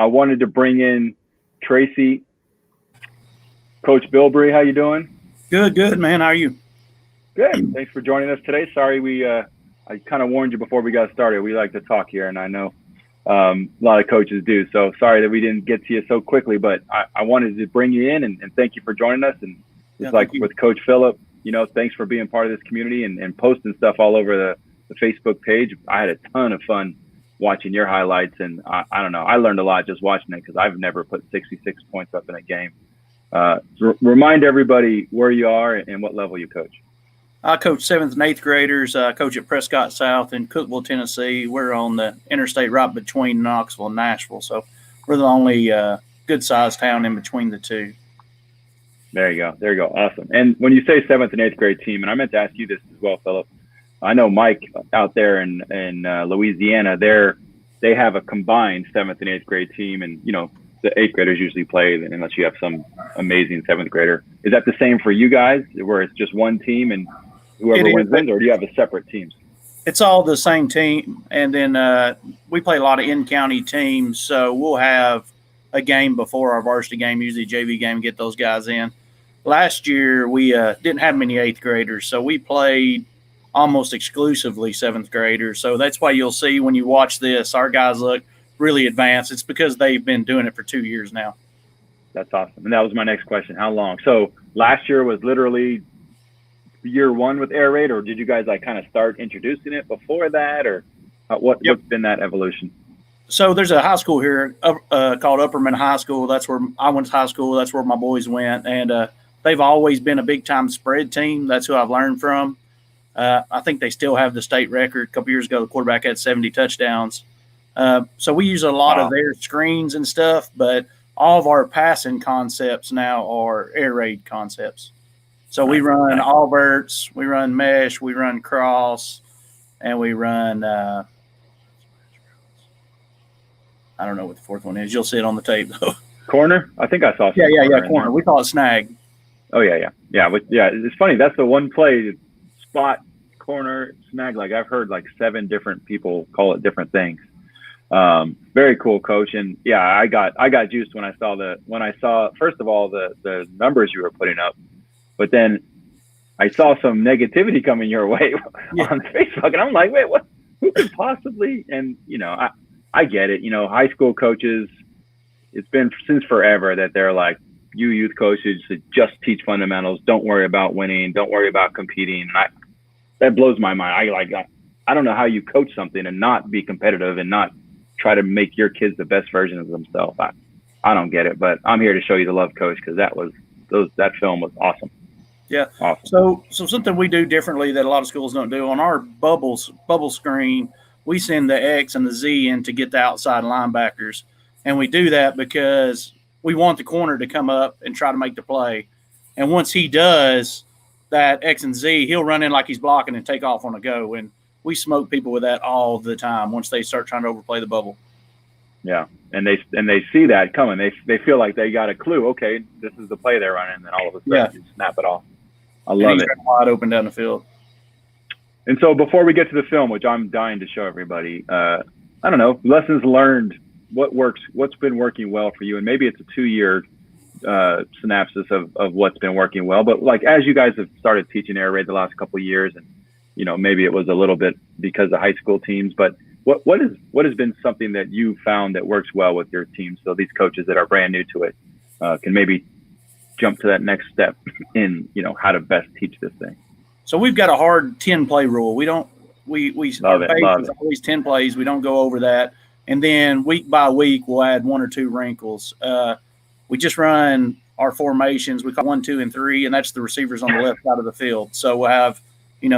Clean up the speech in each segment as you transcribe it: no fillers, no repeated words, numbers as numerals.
I wanted to bring in Tracey. Coach Bilbrey, how you doing? Good, man. How are you? Good. Thanks for joining us today. Sorry, I kind of warned you before we got started. We like to talk here, and I know a lot of coaches do. So sorry that we didn't get to you so quickly, but I wanted to bring you in and thank you for joining us. And just like with Coach Phillip, thanks for being part of this community and posting stuff all over the Facebook page. I had a ton of fun watching your highlights, and I don't know, I learned a lot just watching it because I've never put 66 points up in a game. Remind everybody where you are and what level you coach. I coach 7th and 8th graders. I coach at Prescott South in Cookeville, Tennessee. We're on the interstate right between Knoxville and Nashville, so we're the only good-sized town in between the two. There you go. Awesome. And when you say 7th and 8th grade team, and I meant to ask you this as well, Phillip, I know Mike out there in Louisiana, they have a combined 7th and 8th grade team, and the 8th graders usually play unless you have some amazing 7th grader. Is that the same for you guys, where it's just one team and whoever wins, or do you have a separate teams? It's all the same team, and then we play a lot of in-county teams, so we'll have a game before our varsity game, usually a JV game, get those guys in. Last year, we didn't have many 8th graders, so we played almost exclusively 7th graders. So that's why you'll see when you watch this, our guys look really advanced. It's because they've been doing it for 2 years now. That's awesome. And that was my next question. How long? So last year was literally year one with air raid, or did you guys kind of start introducing it before that, or what's been that evolution? So there's a high school here called Upperman High School. That's where I went to high school. That's where my boys went. And they've always been a big-time spread team. That's who I've learned from. I think they still have the state record. A couple years ago, the quarterback had 70 touchdowns. So we use a lot of their screens and stuff, but all of our passing concepts now are air raid concepts. So we run Alberts, we run mesh, we run cross, and we run I don't know what the fourth one is. You'll see it on the tape, though. Corner? I think I saw some. Yeah, corner. We call it snag. Oh, yeah. It's funny. That's the one play, spot, corner, snag. Like I've heard 7 different people call it different things. Very cool, Coach. And yeah, I got juiced when I saw first of all the numbers you were putting up, but then I saw some negativity coming your way on Facebook, and I'm like, wait, what? Who could possibly? And I get it. High school coaches, it's been since forever that they're like, you youth coaches should just teach fundamentals. Don't worry about winning. Don't worry about competing. And that blows my mind. I don't know how you coach something and not be competitive and not try to make your kids the best version of themselves. I don't get it, but I'm here to show you the love, Coach, because that film was awesome. Yeah. Awesome. So something we do differently that a lot of schools don't do on our bubble screen, we send the X and the Z in to get the outside linebackers. And we do that because we want the corner to come up and try to make the play. And once he does that X and Z, he'll run in like he's blocking and take off on a go. And we smoke people with that all the time once they start trying to overplay the bubble. Yeah. And they see that coming. They feel like they got a clue. Okay, this is the play they're running. And then all of a sudden you snap it off. I love it. Wide open down the field. And so before we get to the film, which I'm dying to show everybody, I don't know, lessons learned, what works, what's been working well for you? And maybe it's a 2-year synopsis of what's been working well. But as you guys have started teaching air raid the last couple of years, and maybe it was a little bit because of high school teams, but what has been something that you found that works well with your team? So these coaches that are brand new to it can maybe jump to that next step in how to best teach this thing. So we've got a hard 10-play rule. We our base is always 10 plays. We don't go over that. And then week by week, we'll add 1 or 2 wrinkles. We just run our formations. We call 1, 2, and 3, and that's the receivers on the left side of the field. So we'll have,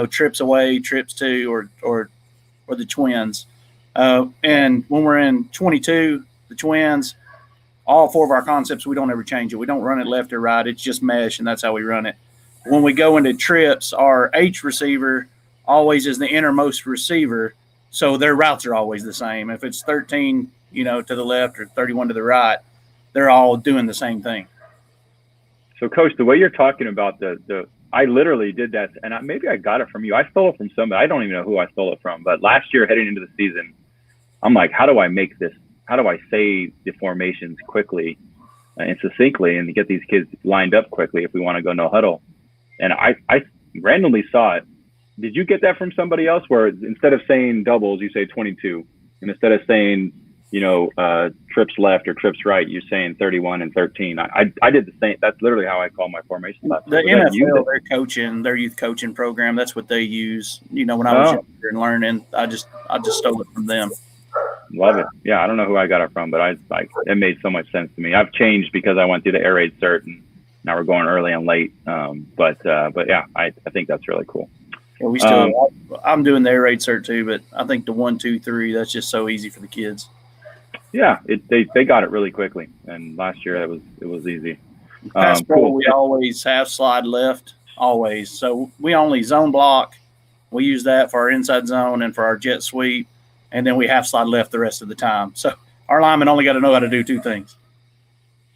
trips away, trips to, or the twins. And when we're in 22, the twins, all 4 of our concepts, we don't ever change it. We don't run it left or right. It's just mesh, and that's how we run it. When we go into trips, our H receiver always is the innermost receiver, so their routes are always the same. If it's 13, to the left or 31 to the right, they're all doing the same thing. So, Coach, the way you're talking about I literally did that, and maybe I got it from you. I stole it from somebody. I don't even know who I stole it from. But last year, heading into the season, I'm like, how do I make this say the formations quickly and succinctly and get these kids lined up quickly if we want to go no huddle. And I randomly saw it. Did you get that from somebody else where instead of saying doubles, you say 22? And instead of saying, trips left or trips right, you're saying 31 and 13. I did the same. That's literally how I call my formation. The NFL, their youth coaching program, that's what they use. When I was younger and learning, I just stole it from them. Love it. Yeah, I don't know who I got it from, but it made so much sense to me. I've changed because I went through the air raid cert, and now we're going early and late. But yeah, I think that's really cool. Yeah, we still. I'm doing the air raid cert too, but I think the 1, 2, 3. That's just so easy for the kids. Yeah, they got it really quickly, and last year it was easy. Cool. We always have slide left, always. So we only zone block. We use that for our inside zone and for our jet sweep, and then we have slide left the rest of the time. So our linemen only got to know how to do 2 things.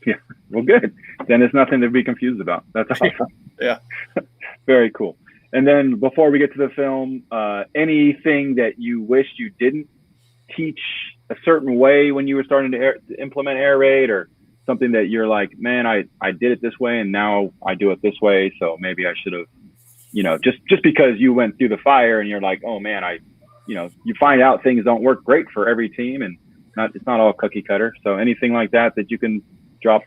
Yeah, well, good. Then it's nothing to be confused about. That's awesome. Yeah. Very cool. And then before we get to the film, anything that you wished you didn't teach a certain way when you were starting to implement air raid, or something that you're like, man, I did it this way and now I do it this way, so maybe I should have, just because you went through the fire and you're like, oh man, you find out things don't work great for every team, and it's not all cookie cutter. So anything like that you can drop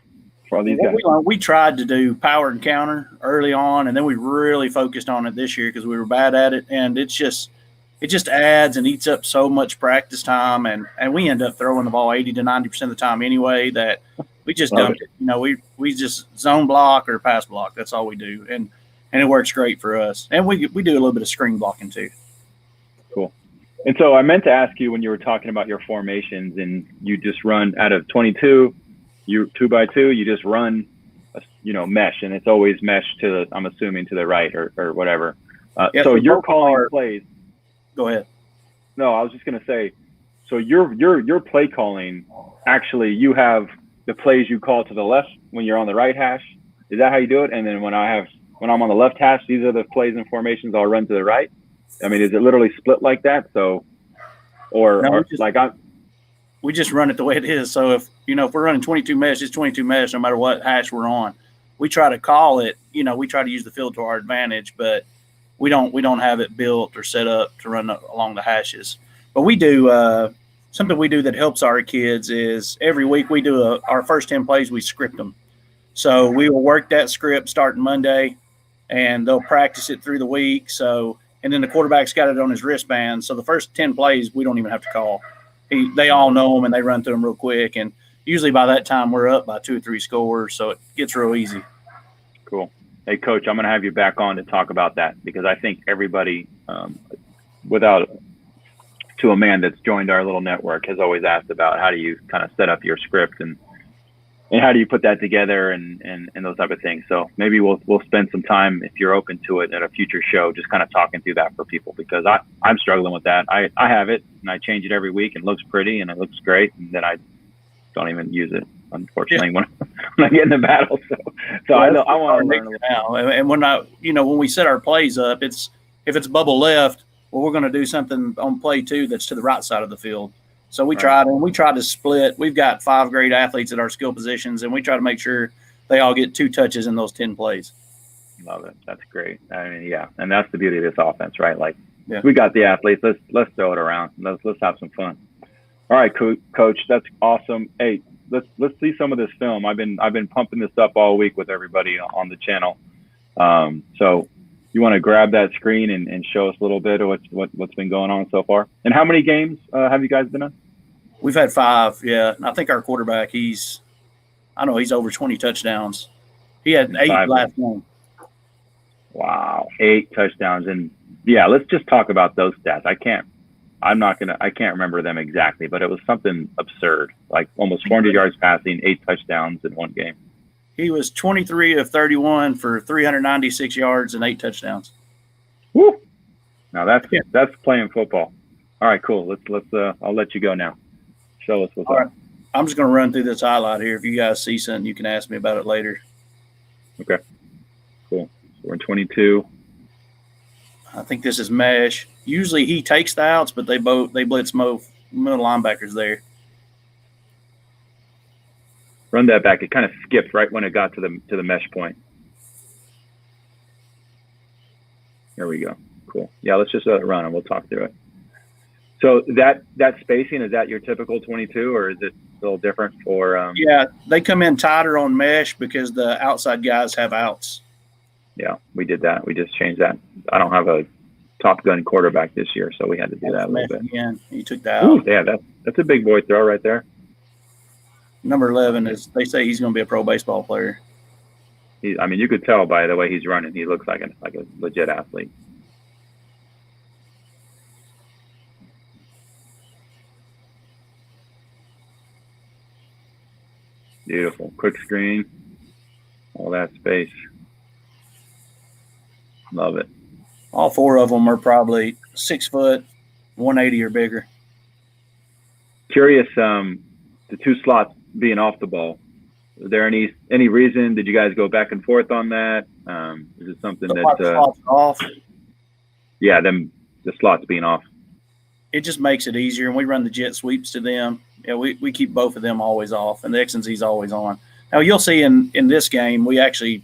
for all these guys? We tried to do power and counter early on, and then we really focused on it this year because we were bad at it, and it just adds and eats up so much practice time, and we end up throwing the ball 80 to 90% of the time anyway, that we just dumped it. We just zone block or pass block. That's all we do, and it works great for us. And we do a little bit of screen blocking too. Cool. And so I meant to ask you when you were talking about your formations, and you just run out of 22, you 2x2, you just run, mesh, and it's always mesh I'm assuming to the right or whatever. So you're calling plays. Go ahead. No, I was just going to say, so your play calling, actually, you have the plays you call to the left when you're on the right hash. Is that how you do it? And then when I'm on the left hash, these are the plays and formations I'll run to the right. I mean, is it literally split like that? So, we just run it the way it is. So if we're running 22 mesh, it's 22 mesh no matter what hash we're on. We try to call it. We try to use the field to our advantage, but we don't have it built or set up to run along the hashes. But we do something we do that helps our kids is every week we do our first 10 plays, we script them. So we will work that script starting Monday, and they'll practice it through the week. And then the quarterback's got it on his wristband. So the first 10 plays, we don't even have to call. They all know them, and they run through them real quick. And usually by that time, we're up by 2 or 3 scores, so it gets real easy. Cool. Hey, Coach, I'm going to have you back on to talk about that, because I think everybody, to a man that's joined our little network, has always asked about how do you kind of set up your script and how do you put that together and those type of things. So maybe we'll spend some time, if you're open to it, at a future show, just kind of talking through that for people, because I'm struggling with that. I have it, and I change it every week, and it looks pretty and it looks great, and then I don't even use it, unfortunately, when I get in the battle. So I want to learn now. And when we set our plays up, if it's bubble left, well, we're going to do something on play 2 that's to the right side of the field. So we try to split. We've got 5 great athletes at our skill positions, and we try to make sure they all get 2 touches in those 10 plays. Love it. That's great. I mean, yeah, and that's the beauty of this offense, right? Like, we got the athletes. Let's throw it around. Let's have some fun. All right, Coach, that's awesome. Hey, let's see some of this film. I've been pumping this up all week with everybody on the channel. So you want to grab that screen and show us a little bit of what's been going on so far? And how many games have you guys been on? We've had 5, yeah. And I think our quarterback, he's over 20 touchdowns. He had 8 last game. Wow, 8 touchdowns. And yeah, let's just talk about those stats. I can't remember them exactly, but it was something absurd, like almost 400 yards passing, 8 touchdowns in one game. He was 23 of 31 for 396 yards and 8 touchdowns. Woo! Now that's playing football. All right, cool. Let's I'll let you go now. Show us what's up. Right. I'm just going to run through this highlight here. If you guys see something, you can ask me about it later. Okay. Cool. So we're in 22. I think this is mesh. Usually he takes the outs, but they blitz middle linebackers there. Run that back. It kind of skipped right when it got to the mesh point. There we go. Cool. Yeah, let's just let it run and we'll talk through it. So that spacing, is that your typical 22 or is it a little different for? Yeah, they come in tighter on mesh because the outside guys have outs. Yeah, we did that. We just changed that. I don't have a Top Gun quarterback this year, so we had to do that a little bit. Again, you took that out. Ooh, out. Yeah, that's a big boy throw right there. Number 11 is. They say he's going to be a pro baseball player. I mean, you could tell by the way he's running. He looks like a legit athlete. Beautiful. Quick screen. All that space. Love it. All 4 of them are probably 6 foot, 180 or bigger. Curious, the 2 slots being off the ball. Was there any reason? Did you guys go back and forth on that? Is it something that slots off? Yeah, the slots being off. It just makes it easier, and we run the jet sweeps to them. Yeah, we keep both of them always off, and the X and Z's always on. Now you'll see in this game we actually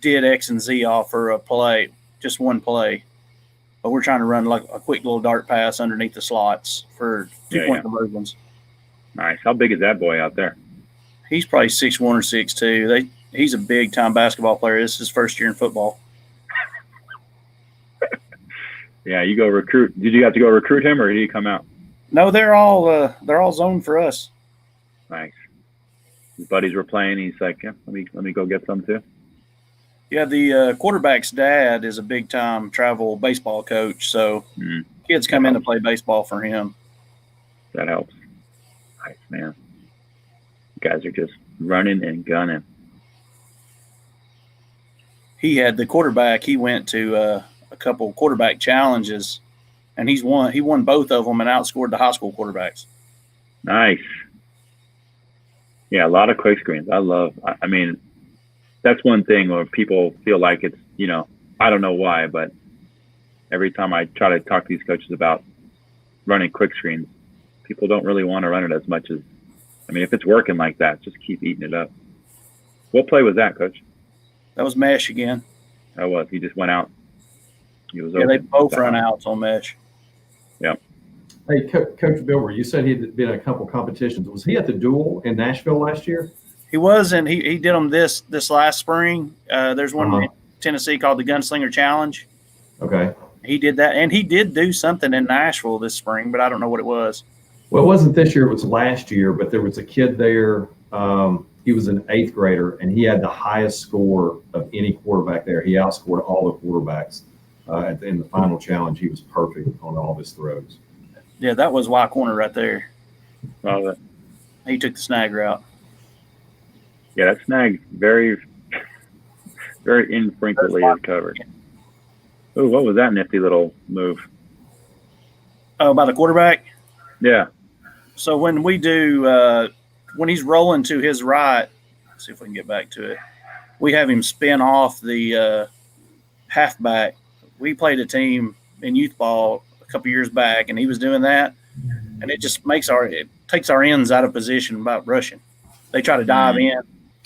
did X and Z off for a play, just one play, but we're trying to run like a quick little dart pass underneath the slots for 2-point conversions. Nice. How big is that boy out there? He's probably 6'1" or 6'2". He's a big time basketball player. This is his first year in football. Yeah, you go recruit. Did you have to go recruit him, or did he come out? No, they're all zoned for us. Nice. His buddies were playing. He's like, yeah, let me go get some too. Yeah, the quarterback's dad is a big time travel baseball coach, so kids come in to play baseball for him. That helps. Nice, man. You guys are just running and gunning. He had the quarterback. He went to a couple quarterback challenges, and he won both of them and outscored the high school quarterbacks. Nice. Yeah, a lot of quick screens. I mean, that's one thing where people feel like it's, I don't know why, but every time I try to talk to these coaches about running quick screens, people don't really want to run it as much as, if it's working like that, just keep eating it up. What play was that, Coach? That was mesh again. That was. He just went out. He was open. They both run outs on mesh. Yeah. Hey, Coach Bilbrey, you said he'd been in a couple competitions. Was he at the duel in Nashville last year? He was, and he did them this last spring. There's one in Tennessee called the Gunslinger Challenge. Okay. He did that, and he did do something in Nashville this spring, but I don't know what it was. Well, it wasn't this year. It was last year, but there was a kid there. He was an 8th grader, and he had the highest score of any quarterback there. He outscored all the quarterbacks. In the final challenge, he was perfect on all of his throws. Yeah, that was Y corner right there. Love it. He took the snag route. Yeah, that snag very, very infrequently is covered. Oh, what was that nifty little move? Oh, by the quarterback? Yeah. So when we do, when he's rolling to his right, let's see if we can get back to it. We have him spin off the halfback. We played a team in youth ball a couple years back, and he was doing that, and it just takes our ends out of position about rushing. They try to dive in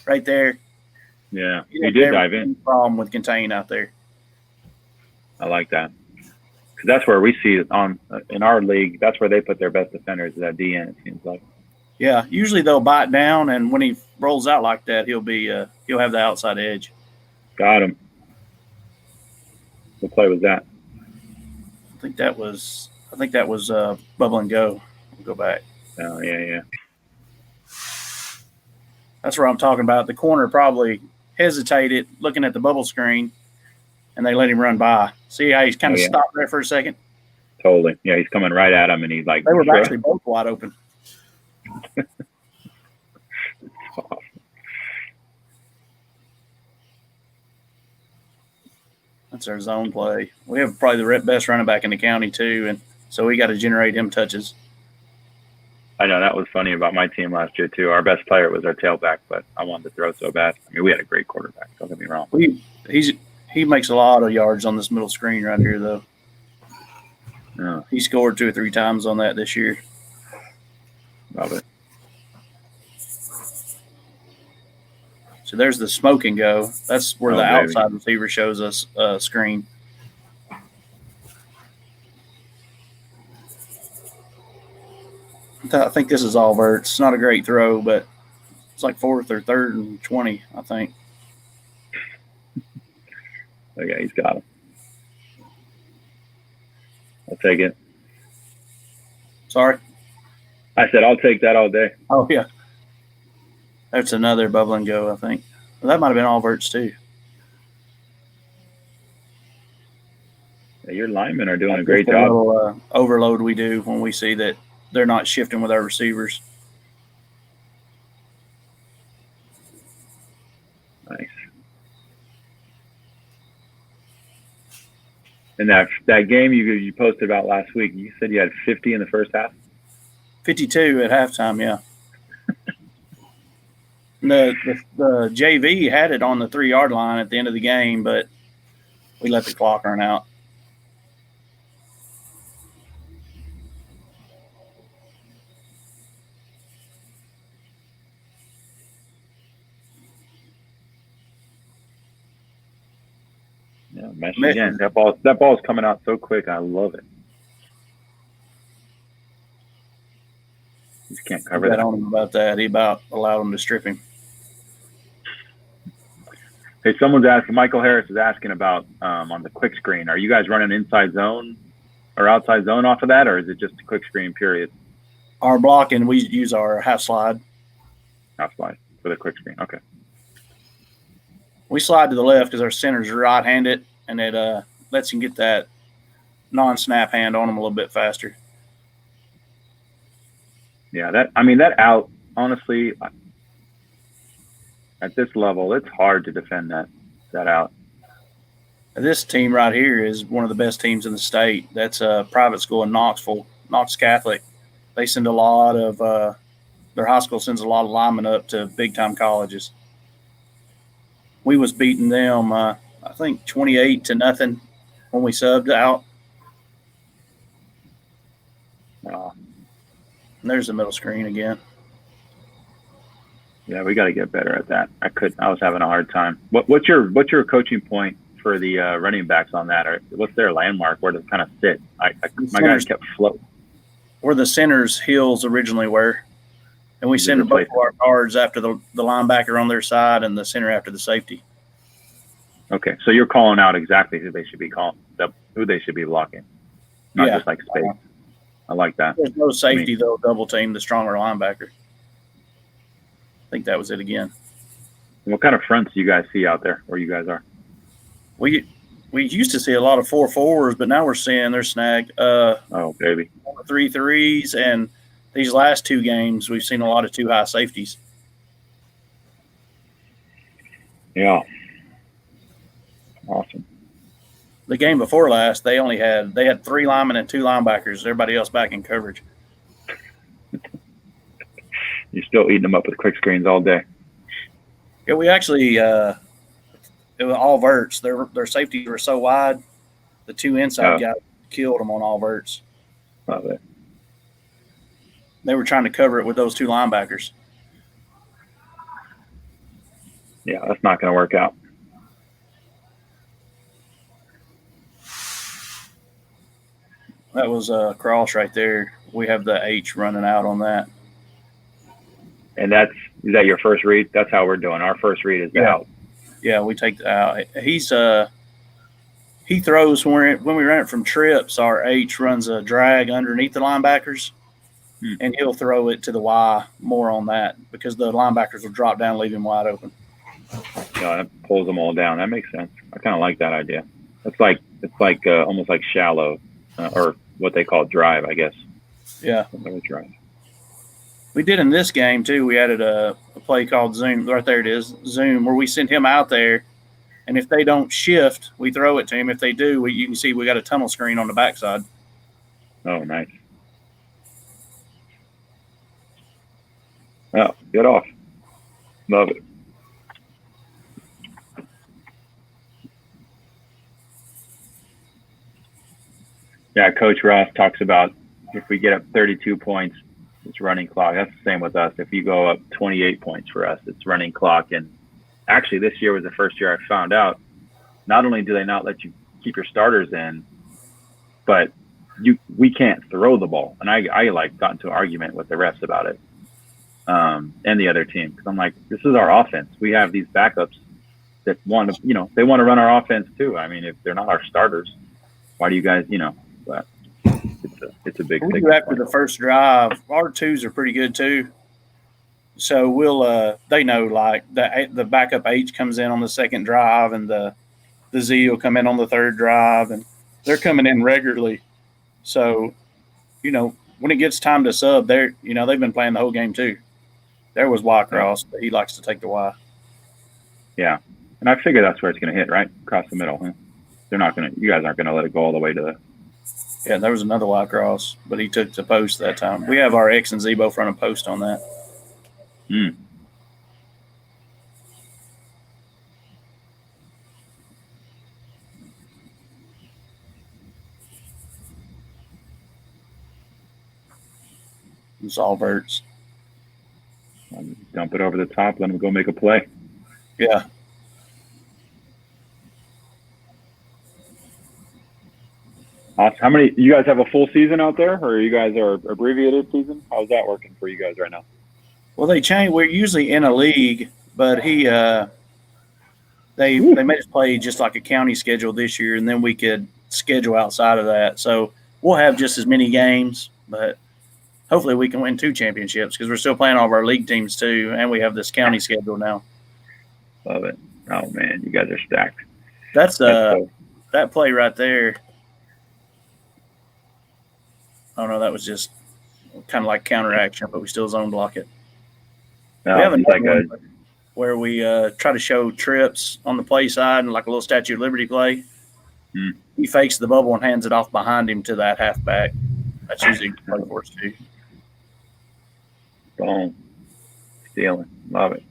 right there. Yeah, he did dive in. Problem with contain out there. I like that, because that's where we see it in our league. That's where they put their best defenders at that DN. It seems like. Yeah, usually they'll bite down, and when he rolls out like that, he'll have the outside edge. Got him. What play was that? I think that was Bubble and Go. We'll go back. Oh yeah. That's what I'm talking about. The corner probably hesitated looking at the bubble screen, and they let him run by. See how he's kind of stopped there for a second? Totally. Yeah, he's coming right at him, and he's like. They were actually both wide open. Awesome. That's our zone play. We have probably the best running back in the county too, and so we got to generate him touches. I know that was funny about my team last year too. Our best player was our tailback, but I wanted to throw so bad. We had a great quarterback. Don't get me wrong. He makes a lot of yards on this middle screen right here, though. Yeah. He scored 2 or 3 times on that this year. Love it. So there's the smoke and go. That's where the outside receiver shows us a screen. I think this is all verts. It's not a great throw, but it's like 4th or 3rd and 20, I think. Okay, he's got him. I'll take it. Sorry? I said I'll take that all day. Oh, yeah. That's another bubble and go, I think. Well, that might have been all verts, too. Yeah, your linemen are doing a great job. Little, overload we do when we see that they're not shifting with our receivers. Nice. And that game you posted about last week, you said you had 50 in the first half? 52 at halftime, yeah. the JV had it on the 3-yard line at the end of the game, but we let the clock run out. Yeah, mesh again. That ball's coming out so quick. I love it. Just can't cover that. I don't know about that. He about allowed him to strip him. Hey, someone's asking. Michael Harris is asking about on the quick screen. Are you guys running inside zone or outside zone off of that, or is it just a quick screen? Period. Our blocking, we use our half slide. Half slide for the quick screen. Okay. We slide to the left because our center's right-handed, and it lets him get that non-snap hand on him a little bit faster. Yeah, that out, honestly, at this level, it's hard to defend that out. This team right here is one of the best teams in the state. That's a private school in Knoxville, Knox Catholic. They send a lot of their high school sends a lot of linemen up to big-time colleges. We was beating them, I think, 28-0 when we subbed out. And there's the middle screen again. Yeah, we got to get better at that. I was having a hard time. What's your coaching point for the running backs on that? Or what's their landmark? Where to kind of sit? My guys kept floating. Where the center's heels originally were. And we send both of our guards after the linebacker on their side and the center after the safety. Okay, so you're calling out exactly who they should be who they should be blocking, not just like space. I like that. There's no safety, though, double team the stronger linebacker. I think that was it again. What kind of fronts do you guys see out there where you guys are? We used to see a lot of 4-4s, but now we're seeing they're snagged. Oh, baby. 3-3s, and these last 2 games, we've seen a lot of 2 high safeties. Yeah. Awesome. The game before last, they had 3 linemen and 2 linebackers. Everybody else back in coverage. You're still eating them up with quick screens all day. Yeah, we actually it was all verts. Their safeties were so wide, the 2 inside guys killed them on all verts. Love it. They were trying to cover it with those 2 linebackers. Yeah, that's not going to work out. That was a cross right there. We have the H running out on that. And is that your first read? That's how we're doing. Our first read is out. Yeah, we take the out. He throws when we run it from trips. Our H runs a drag underneath the linebackers, and he'll throw it to the Y more on that because the linebackers will drop down, leave him wide open. Yeah, that pulls them all down. That makes sense. I kind of like that idea. It's like almost like shallow, or what they call drive, I guess. Yeah. Drive. We did in this game, too. We added a play called Zoom. Right there it is, Zoom, where we send him out there, and if they don't shift, we throw it to him. If they do, you can see we got a tunnel screen on the backside. Oh, nice. Oh, get off. Love it. Yeah, Coach Ross talks about if we get up 32 points, It's running clock. That's the same with us. If you go up 28 points for us, it's running clock. And actually, this year was the first year I found out. Not only do they not let you keep your starters in, but we can't throw the ball. And I like got into an argument with the refs about it, and the other team, because I'm like, this is our offense. We have these backups that want to, they want to run our offense too. I mean, if they're not our starters, why do you guys, But it's a big thing. After the first drive, our twos are pretty good too. So we'll they know like the backup H comes in on the second drive, and the Z will come in on the third drive, and they're coming in regularly. So, when it gets time to sub, they've been playing the whole game too. There was Y cross, but he likes to take the Y. Yeah, and I figure that's where it's going to hit, right across the middle. Huh? You guys aren't going to let it go all the way to the. Yeah, there was another Y cross, but he took the post that time. We have our X and Z both run a post on that. It's all verts. Dump it over the top. Let him go make a play. Yeah. Awesome. How many? You guys have a full season out there, or you guys are abbreviated season? How's that working for you guys right now? Well, they changed. We're usually in a league, but they made us play just like a county schedule this year, and then we could schedule outside of that. So we'll have just as many games, but hopefully we can win 2 championships because we're still playing all of our league teams too, and we have this county schedule now. Love it. Oh man, you guys are stacked. That's that play right there. Oh no, that was just kind of like counteraction, but we still zone block it. No, we have another one where we try to show trips on the play side and like a little Statue of Liberty play. He fakes the bubble and hands it off behind him to that halfback. That's usually play for us too. Boom. Stealing. Love it.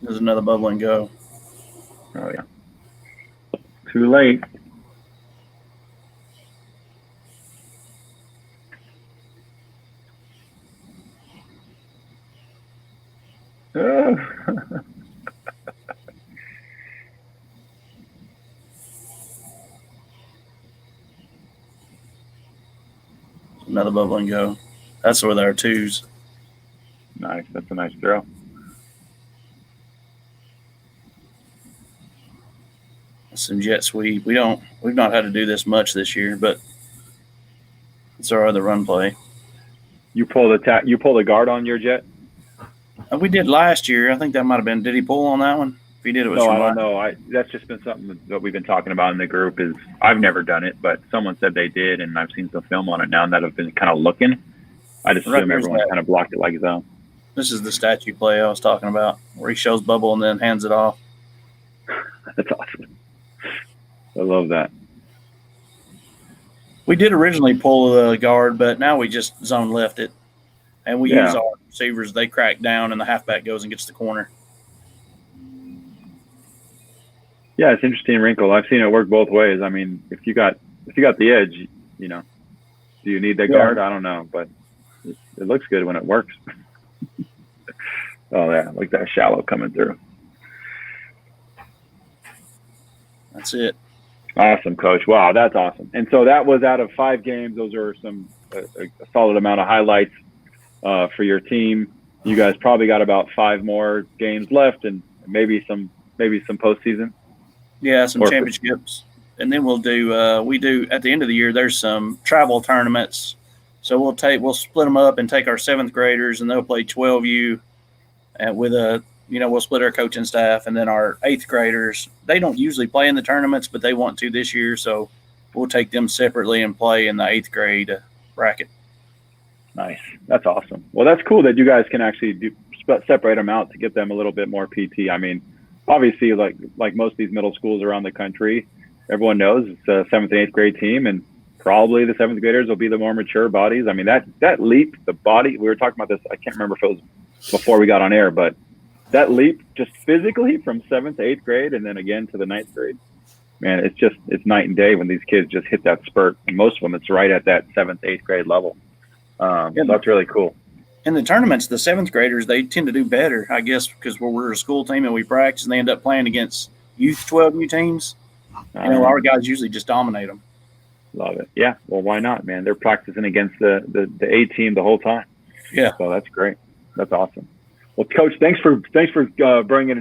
There's another bubble and go. Oh, yeah. Too late. Another bubble and go. That's with our twos. Nice. That's a nice throw. Some jet sweep. We've not had to do this much this year, but it's our other run play. You pull the guard on your jet? We did last year. I think that might have been. Did he pull on that one? If he did, it was. No, I don't know. That's just been something that we've been talking about in the group. Is I've never done it, but someone said they did, and I've seen some film on it now that have been kind of looking. I just assume everyone kind of blocked it like zone. This is the statue play I was talking about, where he shows bubble and then hands it off. That's awesome. I love that. We did originally pull the guard, but now we just zone left it. And we use our receivers. They crack down, and the halfback goes and gets the corner. Yeah, it's an interesting wrinkle. I've seen it work both ways. I mean, if you got the edge, do you need that guard? I don't know, but it looks good when it works. Oh, yeah, like that shallow coming through. That's it. Awesome, Coach. Wow, that's awesome. And so that was out of 5 games. Those are a solid amount of highlights for your team. You guys probably got about 5 more games left, and maybe some postseason. Yeah, some championships, and then we'll do. We do at the end of the year. There's some travel tournaments, so we'll split them up and take our 7th graders, and they'll play 12U, and with we'll split our coaching staff, and then our 8th graders. They don't usually play in the tournaments, but they want to this year, so we'll take them separately and play in the 8th grade bracket. Nice. That's awesome. Well, that's cool that you guys can actually separate them out to get them a little bit more PT. I mean, obviously, like most of these middle schools around the country, everyone knows it's a 7th and 8th grade team, and probably the 7th graders will be the more mature bodies. I mean, that leap, the body, we were talking about this, I can't remember if it was before we got on air, but that leap just physically from 7th to 8th grade and then again to the 9th grade, man, it's night and day when these kids just hit that spurt. And most of them, it's right at that 7th, 8th grade level. So that's really cool. In the tournaments, the 7th graders, they tend to do better, I guess, because we're a school team and we practice, and they end up playing against youth 12U teams. Our guys usually just dominate them. Love it. Yeah. Well, why not, man? They're practicing against the A team the whole time. Yeah. So that's great. That's awesome. Well, Coach, thanks for bringing it in.